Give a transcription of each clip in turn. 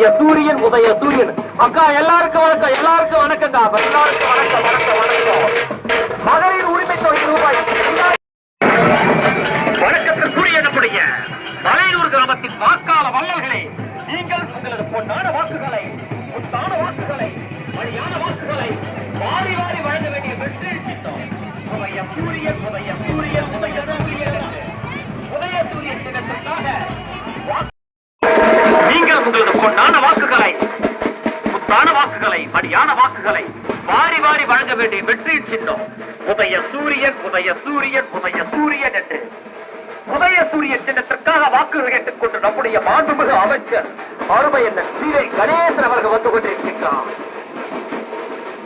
சூரியன் உதய சூரியன் அக்கா எல்லாருக்கும் வணக்கம், எல்லாருக்கும் வணக்கம்டா, எல்லாருக்கும் வணக்கம் வணக்கம் வணக்கம். மகளிர் உரிமை தொகை ரூபாய் வணக்கத்திற்குரிய நம்முடைய மலையூர் கிராமத்தின் வாக்காள வள்ளல்களே, நீங்கள் உங்களது பொன்னான வாக்குகளை, முத்தான வாக்குகளை, வழியான வாக்குகளை வாரி வாரி வழங்க வேண்டிய வெற்றி சின்னம் உதய சூரியன் உதய சூரியன் உதய சூரியன் உதய சூரியன் சின்னத்திற்காக நீங்கள் உங்களது பொன்னான வாக்குகளை, முத்தான வாக்குகளை, மடியான வாக்குகளை வாரி வாரி வழங்க வேண்டிய வெற்றி சின்னம் உதய சூரியன் உதய சூரியன் உதய சூரியன் என்று உதய சூரியன் சின்னத்திற்காக வாக்குகள் கேட்டுக் கொண்டு நம்முடைய மாண்புமிகு அமைச்சர் அருமை என்ன சீரை கணேசன் அவர்கள் வந்து கொண்டிருக்கின்றார்.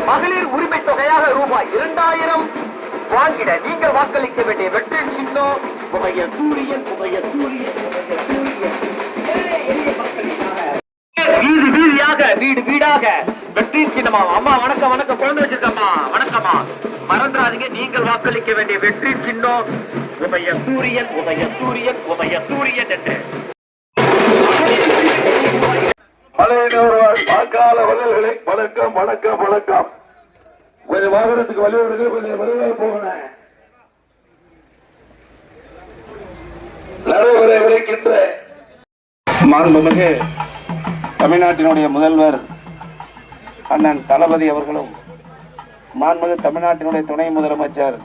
மகளிர் உரிமை தொகையாக ரூபாய் 2000 வாங்கிட நீங்கள் வாக்களிக்க வேண்டிய வெற்றி சின்னம் உதய சூரியன் உதய சூரியன் உதய சூரியன். வீதி வீதியாக வீடு வீடாக வெற்றி சின்னமா. அம்மா வணக்கம் வணக்கம், குழந்தை வச்சிருக்கம்மா வணக்கம்மா. மறந்துடாதீங்க, நீங்கள் வாக்களிக்க வேண்டிய வெற்றி சின்னம் உதய சூரியன் உதய சூரியன் உதய சூரியன் என்று வாக்காள வள்ளல்களை வணக்கம் வணக்கம் வணக்கம். கொஞ்சம் வாகனத்துக்கு வழிவிடுங்க, கொஞ்சம் விரைவாக போகணும். நடைபெறவிருக்கின்ற மாண்புமிகு தமிழ்நாட்டினுடைய முதல்வர் அண்ணன் தளபதி அவர்களும், மாண்புமிகு தமிழ்நாட்டினுடைய துணை முதலமைச்சர்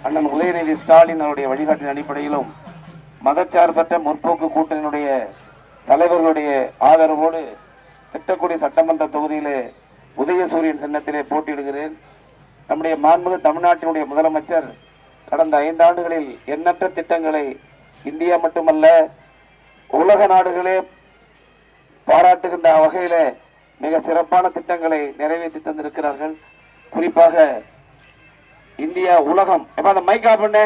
அண்ணன் உதயநிதி ஸ்டாலின் அவருடைய வழிகாட்டின் அடிப்படையிலும் மதச்சார்பற்ற முற்போக்கு கூட்டணியினுடைய தலைவர்களுடைய ஆதரவோடு திட்டக்குடி சட்டமன்ற தொகுதியிலே உதயசூரியன் சின்னத்திலே போட்டியிடுகிறேன். நம்முடைய மாண்புமிகு தமிழ்நாட்டினுடைய முதலமைச்சர் கடந்த 5 ஆண்டுகளில் எண்ணற்ற திட்டங்களை இந்தியா மட்டுமல்ல உலக நாடுகளே பாராட்டுகின்ற வகையில மிக சிறப்பான திட்டங்களை நிறைவேற்றி தந்திருக்கிறார்கள். குறிப்பாக இந்தியா உலகம், அந்த மைக் ஆஃப் பண்ண